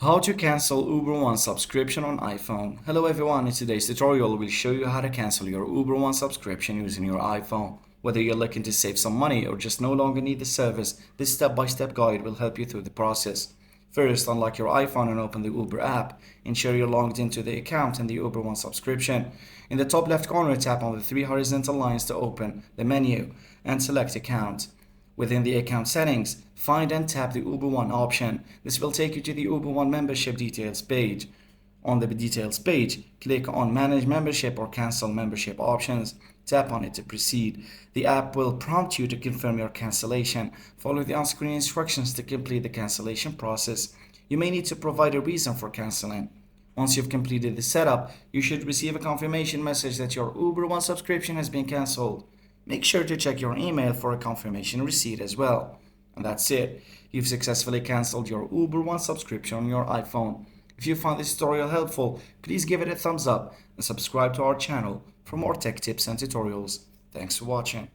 How to cancel Uber One subscription on iPhone. Hello everyone, in today's tutorial we'll show you how to cancel your Uber One subscription using your iPhone. Whether you're looking to save some money or just no longer need the service, this step-by-step guide will help you through the process. First, unlock your iPhone and open the Uber app. Ensure you're logged into the account and the Uber One subscription. In the top left corner, tap on the three horizontal lines to open the menu and select Account. Within the account settings, find and tap the Uber One option. This will take you to the Uber One membership details page. On the details page, click on Manage Membership or Cancel Membership options. Tap on it to proceed. The app will prompt you to confirm your cancellation. Follow the on-screen instructions to complete the cancellation process. You may need to provide a reason for canceling. Once you've completed the setup, you should receive a confirmation message that your Uber One subscription has been cancelled. Make sure to check your email for a confirmation receipt as well. And that's it. You've successfully cancelled your Uber One subscription on your iPhone. If you found this tutorial helpful, please give it a thumbs up and subscribe to our channel for more tech tips and tutorials. Thanks for watching.